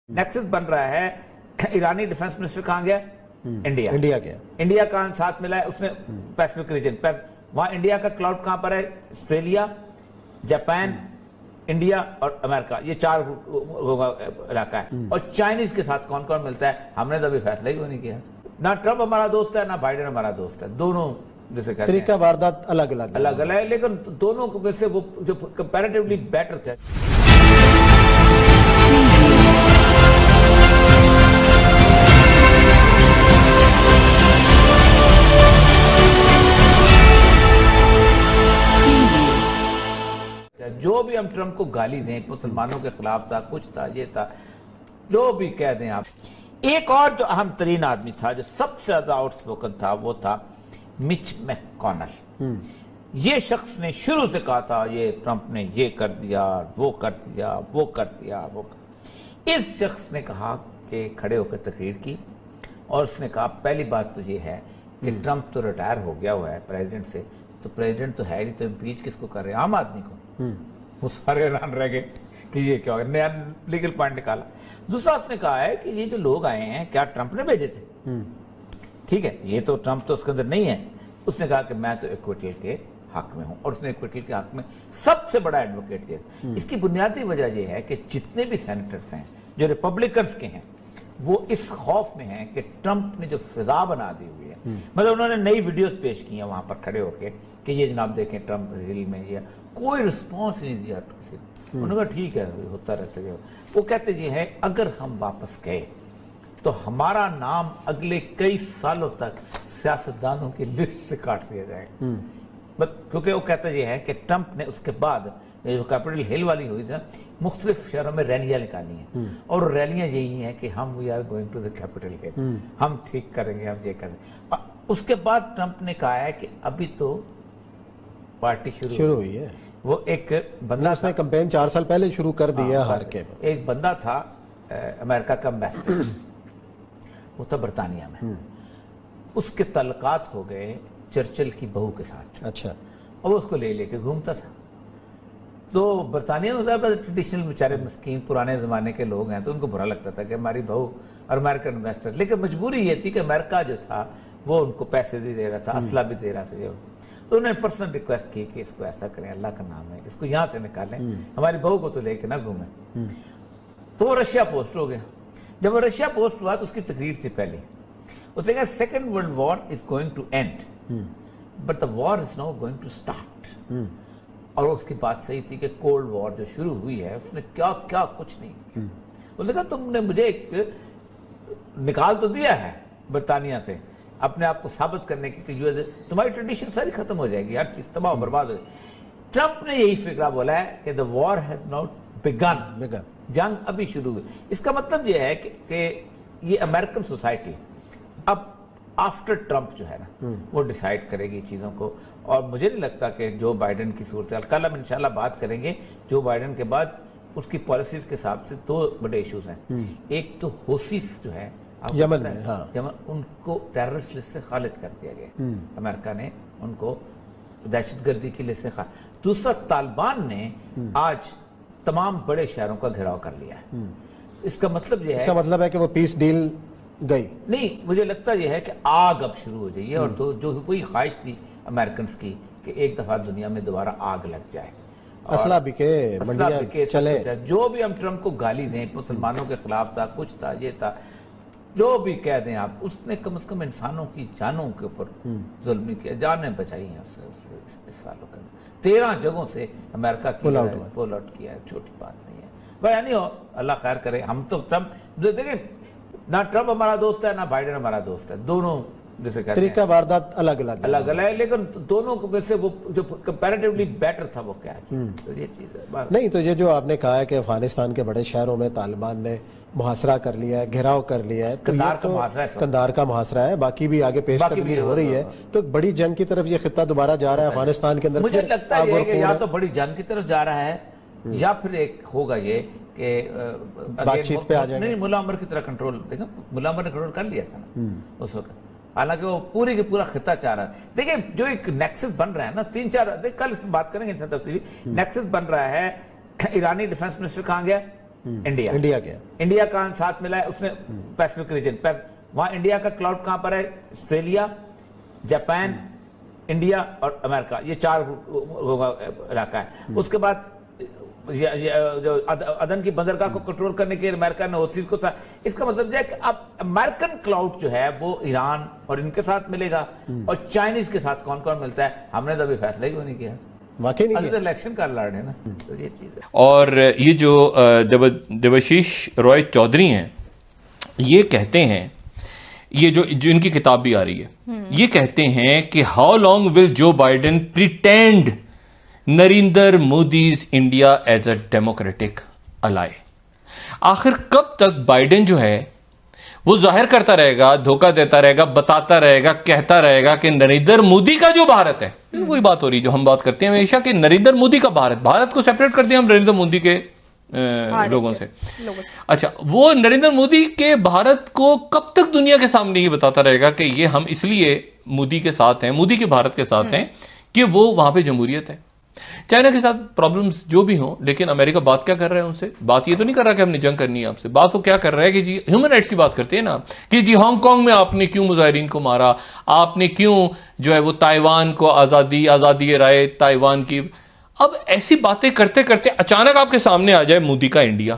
Nexus बन रहा है। ईरानी डिफेंस मिनिस्टर कहाँ गया? इंडिया गया। इंडिया का साथ मिला है उसने पैसिफिक रीजन। वहां इंडिया का क्लाउड कहां पर है? ऑस्ट्रेलिया, जापान, इंडिया और अमेरिका, ये चार इलाका है। और चाइनीज के साथ कौन कौन मिलता है हमने तो अभी फैसला ही नहीं किया। ना ट्रंप हमारा दोस्त है ना बाइडेन हमारा दोस्त है, दोनों जैसे कहते हैं तरीका वारदात अलग अलग है, लेकिन दोनों को वैसे वो जो कंपैरेटिवली बेटर थे। जो भी हम ट्रंप को गाली दें, मुसलमानों के खिलाफ था, कुछ था, ये था, जो भी कह दें आप। एक और जो अहम तरीन आदमी था जो सबसे ज्यादा आउटस्पोकन था वो था मिच मैककॉनल। ये शख्स ने शुरू से कहा था ये ट्रंप ने ये कर दिया, वो कर दिया, वो कर दिया, वो कर। इस शख्स ने कहा कि खड़े होकर तकरीर की और उसने कहा पहली बात तो ये है कि ट्रंप तो रिटायर हो गया हुआ है प्रेसिडेंट से, तो प्रेसिडेंट तो है नहीं, तो इम्पीच किसको कर रहे हैं? आम आदमी को। वो सारे हैरान रह गए कि ये क्या हो गया, नया लीगल पॉइंट निकाला। दूसरा उसने कहा है कि ये जो लोग आए हैं क्या ट्रंप ने भेजे थे? ठीक है, ये तो ट्रंप तो उसके अंदर नहीं है। उसने कहा कि मैं तो इक्विटी के हक में हूं, और उसने इक्विटी के हक में सबसे बड़ा एडवोकेट ये। इसकी बुनियादी वजह यह है कि जितने भी सेनेटर्स हैं जो रिपब्लिकन्स के हैं वो इस खौफ में हैं कि ट्रंप ने जो फिजा बना दी हुई है, मतलब उन्होंने नई वीडियोस पेश की हैं वहां पर खड़े होकर कि ये जनाब देखें ट्रंप रील में, ये कोई रिस्पॉन्स नहीं दिया किसी ने। उन्होंने कहा ठीक है होता रहता है। वो कहते ये है अगर हम वापस गए तो हमारा नाम अगले कई सालों तक सियासतदानों की लिस्ट से काट दिया जाएगा। क्योंकि वो कहता ये है कि ट्रंप ने उसके बाद जो कैपिटल हिल वाली हुई थी, मुख्तलिफ शहरों में रैलियां निकाली हैं, और रैलियां यही हैं कि हम we are going to the Capitol Hill, हम ठीक करेंगे, हम ये करेंगे। उसके बाद ट्रंप ने कहा है कि अभी तो पार्टी शुरू हुई है। वो एक बंदा उसने कैंपेन 4 साल पहले शुरू कर दिया हार के। एक बंदा था अमेरिका का एम्बेसडर, वो था बरतानिया में, उसके तल्लुकात हो गए चर्चिल की बहू के साथ। अच्छा। और वो उसको ले लेके घूमता था। तो बरतानिया में ट्रेडिशनल बेचारे मस्कीन पुराने जमाने के लोग हैं, तो उनको बुरा लगता था कि हमारी बहू और अमेरिकन इन्वेस्टर, लेकिन मजबूरी ये थी कि अमेरिका जो था वो उनको पैसे भी दे रहा था, असला भी दे रहा था। तो उन्होंने पर्सनल रिक्वेस्ट की कि इसको ऐसा करें, अल्लाह का नाम है, इसको यहां से निकालें, हमारी बहू को तो लेके ना घूमें। तो वो रशिया पोस्ट हो गया। जब वो रशिया पोस्ट हुआ तो उसकी तकरीर थी पहले, उसने कहा Second World War is going to end but the war is now going to start. और उसकी बात सही थी कि कोल्ड वॉर जो शुरू हुई है उसने क्या क्या कुछ नहीं। उसने कहा तुमने मुझे एक निकाल तो दिया है बरतानिया से अपने आप को साबित करने की कि यूएस तुम्हारी ट्रेडिशन सारी खत्म हो जाएगी, हर चीज तबाह बर्बाद हो जाएगी। ट्रंप ने यही फिक्रा बोला है कि the war has not began, जंग अभी शुरू हुई। इसका मतलब यह है कि ये अमेरिकन सोसाइटी अब आफ्टर ट्रंप जो है ना वो डिसाइड करेगी चीजों को। और मुझे नहीं लगता कि जो बाइडेन की सूरत, कल हम इंशाल्लाह बात करेंगे जो बाइडेन के बाद उसकी पॉलिसीज के हिसाब से 2 बड़े इश्यूज हैं। एक तो होसीस जो है यमन में, हाँ। यमन, उनको टेररिस्ट लिस्ट से खारिज कर दिया गया, अमेरिका ने उनको दहशतगर्दी की लिस्ट से खारिज। दूसरा तालिबान ने आज तमाम बड़े शहरों का घेराव कर लिया है। इसका मतलब यह है, इसका मतलब है कि वो पीस डील गई नहीं, मुझे लगता यह है कि आग अब शुरू हो जाइए। और जो कोई ख्वाहिश थी अमेरिकन की कि एक दफा दुनिया में दोबारा आग लग जाए, असला बिके, मंडियां चले। जो भी हम ट्रंप को गाली दें, मुसलमानों के खिलाफ था, कुछ था, ये था, जो भी कह दें आप, उसने कम से कम इंसानों की जानों के ऊपर जुल्म किया, जानें बचाई हैं इस सालों के अंदर। 13 जगहों से अमेरिका की पुल आउट किया है, छोटी बात नहीं है भाई। नहीं हो, अल्लाह खैर करे। हम तो ट्रंप देखिए, ना ट्रंप हमारा दोस्त है ना बाइडेन हमारा दोस्त है, दोनों जैसे कहते तरीका वारदात अलग अलग है, लेकिन दोनों को वैसे वो जो कंपैरेटिवली बेटर था वो क्या है, तो ये चीज है। नहीं तो ये जो आपने कहा है कि अफगानिस्तान के बड़े शहरों में तालिबान ने मुहासरा कर लिया है, घेराव कर लिया है, कंधार का मुहासरा है, बाकी भी आगे पेशकदमी हो रही है, तो एक बड़ी जंग की तरफ ये खित्ता दोबारा जा रहा है अफगानिस्तान के अंदर। मुझे लगता है कि या तो बड़ी जंग की तरफ जा रहा है या फिर एक होगा ये कि बातचीत पे आ जाएंगे। नहीं, मुल्ला उमर की तरह कंट्रोल, देखो मुल्ला उमर ने कंट्रोल कर लिया था ना उस वक्त, हालांकि वो पूरी की पूरा खिता चाह रहा है। देखिए जो एक नेक्सस बन रहा है ना, 3-4 कल बात करेंगे तफसीली, नेक्सस बन रहा है। ईरानी डिफेंस मिनिस्टर कहाँ गया? انڈیا کے انڈیا کا ساتھ ملا ہے اس نے پیسفک ریجن پر. وہاں انڈیا کا کلاؤڈ کہاں پر ہے؟ آسٹریلیا، جاپان، انڈیا اور امریکہ، یہ 4 علاقہ ہے. اس کے بعد جو عدن کی بندرگاہ کو کنٹرول کرنے کے امریکہ نے اس کو اس کا مطلب ہے کہ اب امریکن کلاؤڈ جو ہے وہ ایران اور ان کے ساتھ ملے گا، اور چائنیز کے ساتھ کون کون ملتا ہے ہم نے تو ابھی فیصلہ ہی نہیں کیا. واقعی نہیں کیا. الیکشن کا لڑ ہے نا، تو یہ چیز ہے. اور یہ جو دیوشیش رائے چودھری ہیں، یہ کہتے ہیں، یہ جو ان کی کتاب بھی آ رہی ہے، یہ کہتے ہیں کہ how long will Joe Biden pretend Narendra Modi's India as a democratic ally. آخر کب تک بائیڈن جو ہے وہ ظاہر کرتا رہے گا، دھوکہ دیتا رہے گا، بتاتا رہے گا، کہتا رہے گا کہ نریندر مودی کا جو بھارت ہے، وہی بات ہو رہی جو ہم بات کرتے ہیں ہمیشہ کہ نریندر مودی کا بھارت کو سیپریٹ کر دیا ہم نریندر مودی کے لوگوں سے. اچھا، وہ نریندر مودی کے بھارت کو کب تک دنیا کے سامنے یہ بتاتا رہے گا کہ یہ ہم اس لیے مودی کے ساتھ ہیں، مودی کے بھارت کے ساتھ ہیں کہ وہ وہاں پہ جمہوریت ہے. چائنا کے ساتھ پرابلمز جو بھی ہوں، لیکن امریکہ بات کیا کر رہا ہے ان سے؟ بات یہ تو نہیں کر رہا کہ ہم نے جنگ کرنی ہے آپ سے. بات وہ کیا کر رہا ہے کہ جی ہیومن رائٹس کی بات کرتے ہیں نا، کہ جی ہانگ کانگ میں آپ نے کیوں مظاہرین کو مارا، آپ نے کیوں جو ہے وہ تائیوان کو آزادی رائے تائیوان کی. اب ایسی باتیں کرتے کرتے اچانک آپ کے سامنے آ جائے مودی کا انڈیا.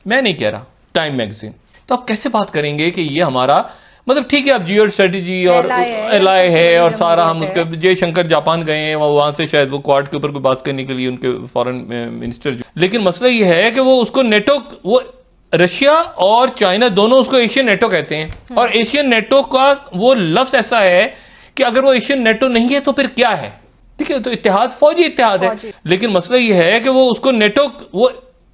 میں نہیں کہہ رہا، ٹائم میگزین. تو آپ کیسے بات کریں گے کہ یہ ہمارا مطلب ٹھیک ہے اب جیو اسٹریٹجی اور ایلائی ہے اور سارا ہم اس کے جے شنکر جاپان گئے ہیں، وہاں سے شاید وہ کوارڈ کے اوپر کوئی بات کرنے کے لیے ان کے فارن منسٹر لیکن مسئلہ یہ ہے کہ وہ اس کو نیٹو، وہ رشیا اور چائنا دونوں اس کو ایشین نیٹو کہتے ہیں، اور ایشین نیٹو کا وہ لفظ ایسا ہے کہ اگر وہ ایشین نیٹو نہیں ہے تو پھر کیا ہے؟ ٹھیک ہے، تو اتحاد فوجی اتحاد ہے، لیکن مسئلہ یہ ہے کہ وہ اس کو نیٹو، وہ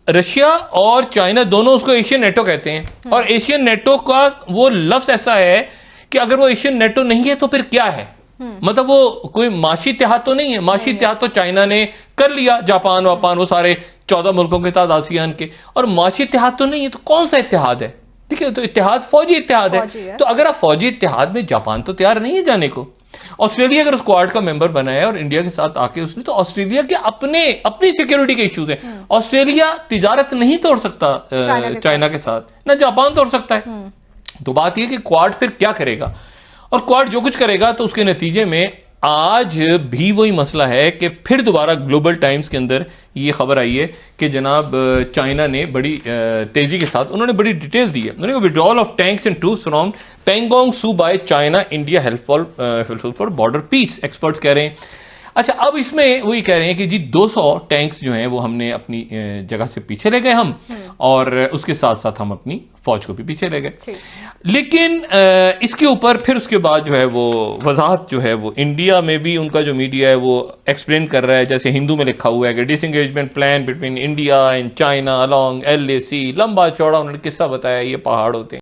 رشیا اور چائنا دونوں اس کو ایشین نیٹو کہتے ہیں، اور ایشین نیٹو کا وہ لفظ ایسا ہے کہ اگر وہ ایشین نیٹو نہیں ہے تو پھر کیا ہے؟ مطلب وہ کوئی معاشی اتحاد تو نہیں ہے. معاشی اتحاد تو چائنا نے کر لیا، جاپان وہ سارے 14 ملکوں کے ساتھ آسیان کے، اور معاشی اتحاد تو نہیں ہے. تو کون سا اتحاد ہے؟ ٹھیک ہے، تو اتحاد فوجی اتحاد ہے. تو اگر آپ فوجی اتحاد میں، جاپان تو تیار نہیں ہے جانے کو. آسٹریلیا اگر اس کوارڈ کا ممبر بنا ہے اور انڈیا کے ساتھ آ کے اس نے، تو آسٹریلیا کے اپنی سیکیورٹی کے ایشوز ہیں. آسٹریلیا تجارت نہیں توڑ سکتا چائنا کے ساتھ، نہ جاپان توڑ سکتا ہے. تو بات یہ کہ کوارڈ پھر کیا کرے گا، اور کوارڈ جو کچھ کرے گا تو اس کے نتیجے میں آج بھی وہی مسئلہ ہے کہ پھر دوبارہ گلوبل ٹائمز کے اندر یہ خبر آئی ہے کہ جناب چائنا نے بڑی تیزی کے ساتھ انہوں نے بڑی ڈیٹیل دی ہے. انہوں نے withdrawal of tanks and troops from Pangong Tso by China India helpful for border peace experts کہہ رہے ہیں. اچھا، اب اس میں وہی کہہ رہے ہیں کہ جی 200 ٹینکس جو ہیں وہ ہم نے اپنی جگہ سے پیچھے لے گئے ہم، اور اس کے ساتھ ساتھ ہم اپنی فوج کو بھی پیچھے لے گئے. لیکن اس کے اوپر پھر اس کے بعد جو ہے وہ وضاحت جو ہے وہ انڈیا میں بھی ان کا جو میڈیا ہے وہ ایکسپلین کر رہا ہے. جیسے ہندو میں لکھا ہوا ہے کہ disengagement plan between India and China along LAC، لمبا چوڑا انہوں نے قصہ بتایا، یہ پہاڑ ہوتے ہیں.